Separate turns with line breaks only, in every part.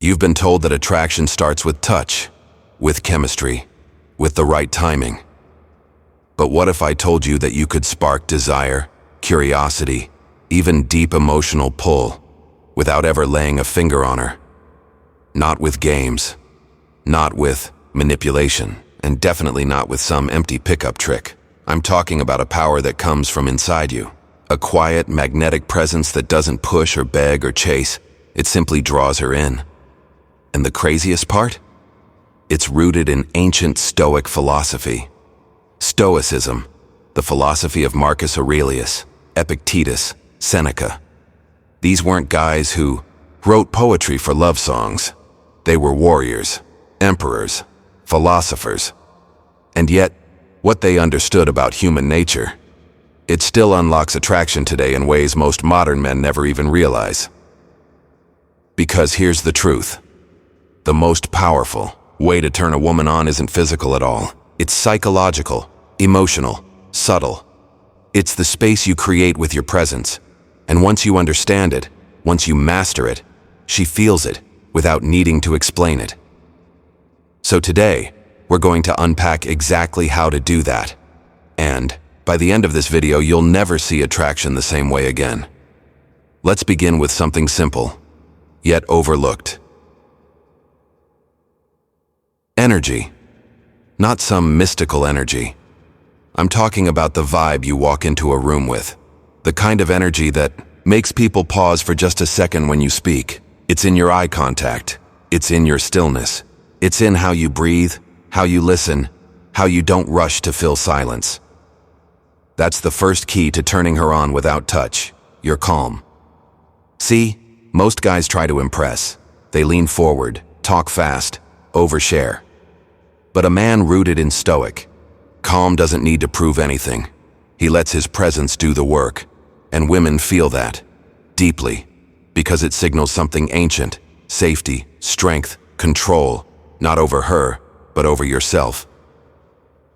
You've been told that attraction starts with touch, with chemistry, with the right timing. But what if I told you that you could spark desire, curiosity, even deep emotional pull, without ever laying a finger on her? Not with games, not with manipulation, and definitely not with some empty pickup trick. I'm talking about a power that comes from inside you. A quiet, magnetic presence that doesn't push or beg or chase. It simply draws her in. And the craziest part? It's rooted in ancient Stoic philosophy. Stoicism, the philosophy of Marcus Aurelius, Epictetus, Seneca. These weren't guys who wrote poetry for love songs. They were warriors, emperors, philosophers. And yet, what they understood about human nature, it still unlocks attraction today in ways most modern men never even realize. Because here's the truth. The most powerful way to turn a woman on isn't physical at all. It's psychological, emotional, subtle. It's the space you create with your presence. And once you understand it, once you master it, she feels it without needing to explain it. So today, we're going to unpack exactly how to do that. And by the end of this video, you'll never see attraction the same way again. Let's begin with something simple, yet overlooked. Energy. Not some mystical energy. I'm talking about the vibe you walk into a room with. The kind of energy that makes people pause for just a second when you speak. It's in your eye contact. It's in your stillness. It's in how you breathe, how you listen, how you don't rush to fill silence. That's the first key to turning her on without touch. You're calm. See, most guys try to impress. They lean forward, talk fast, overshare. But a man rooted in Stoic, calm doesn't need to prove anything. He lets his presence do the work. And women feel that, deeply, because it signals something ancient, safety, strength, control, not over her, but over yourself.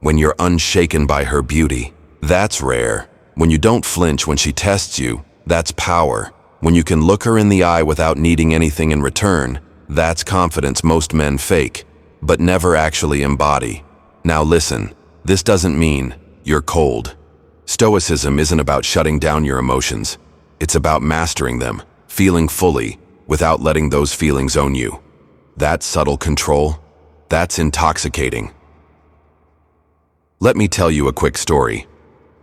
When you're unshaken by her beauty, that's rare. When you don't flinch when she tests you, that's power. When you can look her in the eye without needing anything in return, that's confidence most men fake, but never actually embody. Now listen, this doesn't mean you're cold. Stoicism isn't about shutting down your emotions. It's about mastering them, feeling fully, without letting those feelings own you. That subtle control, that's intoxicating. Let me tell you a quick story.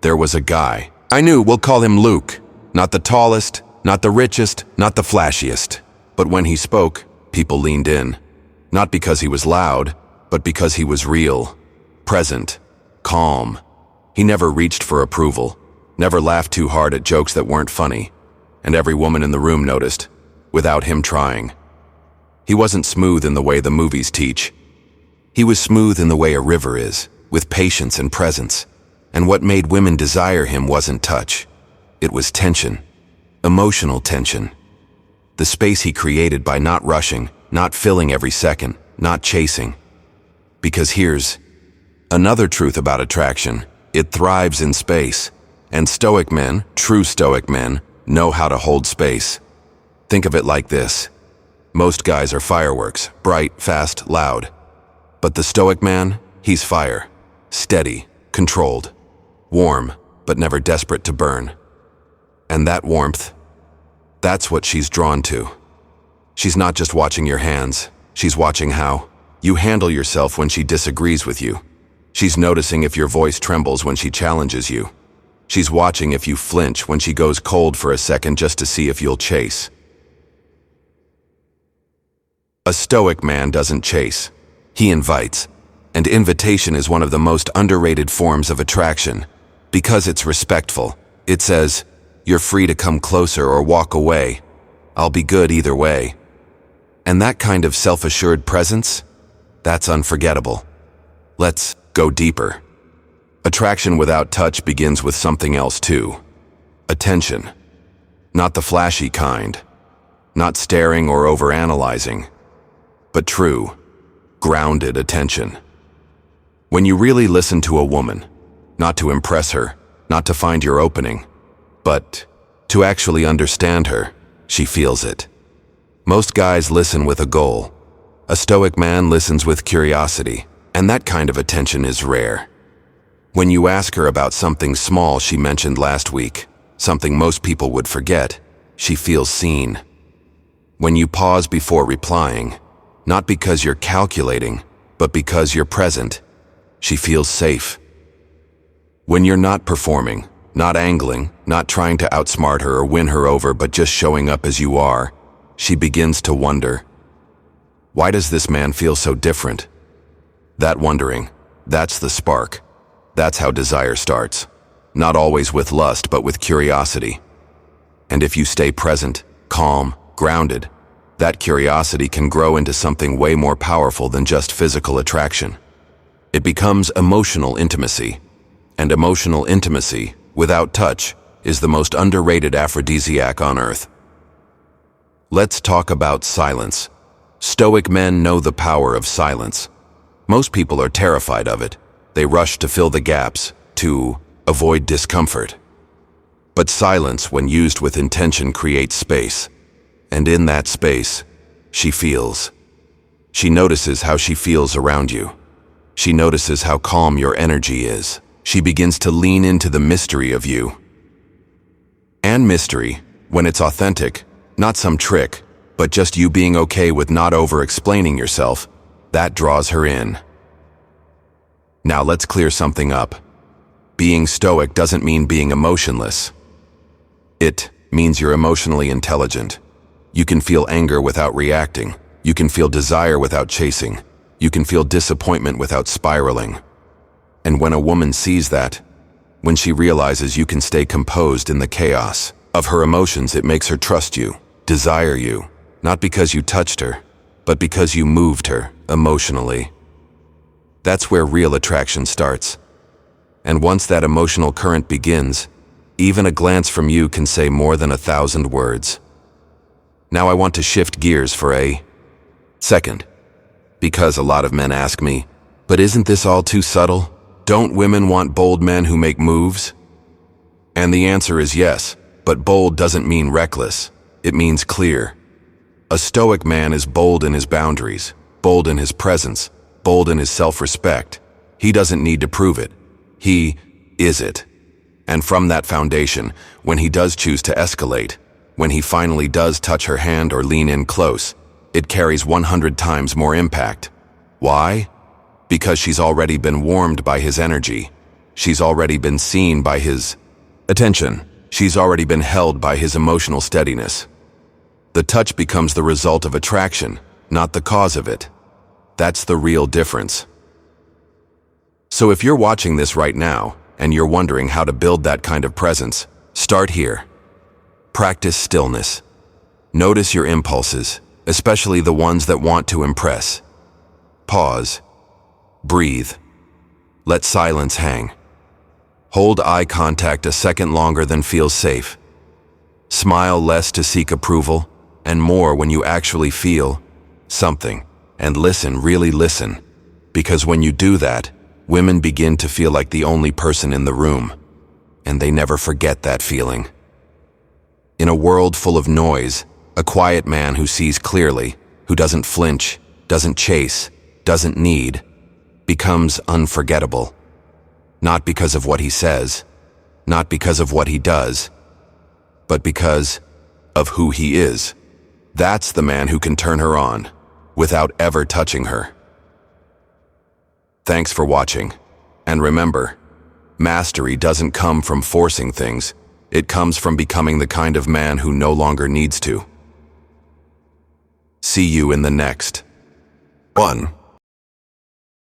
There was a guy. I knew, we'll call him Luke. Not the tallest, not the richest, not the flashiest. But when he spoke, people leaned in. Not because he was loud, but because he was real, present, calm. He never reached for approval, never laughed too hard at jokes that weren't funny. And every woman in the room noticed, without him trying. He wasn't smooth in the way the movies teach. He was smooth in the way a river is, with patience and presence. And what made women desire him wasn't touch. It was tension, emotional tension. The space he created by not rushing, not filling every second, not chasing. Because here's another truth about attraction. It thrives in space. And Stoic men, true Stoic men, know how to hold space. Think of it like this. Most guys are fireworks, bright, fast, loud. But the Stoic man, he's fire. Steady, controlled. Warm, but never desperate to burn. And that warmth, that's what she's drawn to. She's not just watching your hands. She's watching how you handle yourself when she disagrees with you. She's noticing if your voice trembles when she challenges you. She's watching if you flinch when she goes cold for a second just to see if you'll chase. A Stoic man doesn't chase. He invites. And invitation is one of the most underrated forms of attraction. Because it's respectful. It says, you're free to come closer or walk away. I'll be good either way. And that kind of self-assured presence, that's unforgettable. Let's go deeper. Attraction without touch begins with something else too. Attention. Not the flashy kind. Not staring or overanalyzing. But true, grounded attention. When you really listen to a woman, not to impress her, not to find your opening, but to actually understand her, she feels it. Most guys listen with a goal. A Stoic man listens with curiosity, and that kind of attention is rare. When you ask her about something small she mentioned last week, something most people would forget, she feels seen. When you pause before replying, not because you're calculating, but because you're present, she feels safe. When you're not performing, not angling, not trying to outsmart her or win her over, but just showing up as you are, she begins to wonder, why does this man feel so different? That wondering, that's the spark. That's how desire starts. Not always with lust, but with curiosity. And if you stay present, calm, grounded, that curiosity can grow into something way more powerful than just physical attraction. It becomes emotional intimacy. And emotional intimacy, without touch, is the most underrated aphrodisiac on earth. Let's talk about silence. Stoic men know the power of silence. Most people are terrified of it. They rush to fill the gaps, to avoid discomfort. But silence, when used with intention, creates space. And in that space, she feels. She notices how she feels around you. She notices how calm your energy is. She begins to lean into the mystery of you. And mystery, when it's authentic, not some trick, but just you being okay with not over-explaining yourself, that draws her in. Now let's clear something up. Being stoic doesn't mean being emotionless. It means you're emotionally intelligent. You can feel anger without reacting. You can feel desire without chasing. You can feel disappointment without spiraling. And when a woman sees that, when she realizes you can stay composed in the chaos of her emotions, it makes her trust you, desire you, not because you touched her, but because you moved her emotionally. That's where real attraction starts. And once that emotional current begins, even a glance from you can say more than 1,000 words. Now I want to shift gears for a second, because a lot of men ask me, but isn't this all too subtle? Don't women want bold men who make moves? And the answer is yes, but bold doesn't mean reckless. It means clear. A Stoic man is bold in his boundaries, bold in his presence, bold in his self-respect. He doesn't need to prove it. He is it. And from that foundation, when he does choose to escalate, when he finally does touch her hand or lean in close, it carries 100 times more impact. Why? Because she's already been warmed by his energy. She's already been seen by his attention. She's already been held by his emotional steadiness. The touch becomes the result of attraction, not the cause of it. That's the real difference. So if you're watching this right now, and you're wondering how to build that kind of presence, start here. Practice stillness. Notice your impulses, especially the ones that want to impress. Pause. Breathe. Let silence hang. Hold eye contact a second longer than feels safe. Smile less to seek approval, and more when you actually feel something. And listen, really listen. Because when you do that, women begin to feel like the only person in the room. And they never forget that feeling. In a world full of noise, a quiet man who sees clearly, who doesn't flinch, doesn't chase, doesn't need, becomes unforgettable. Not because of what he says, not because of what he does, but because of who he is. That's the man who can turn her on, without ever touching her. Thanks for watching. And remember, mastery doesn't come from forcing things. It comes from becoming the kind of man who no longer needs to. See you in the next one.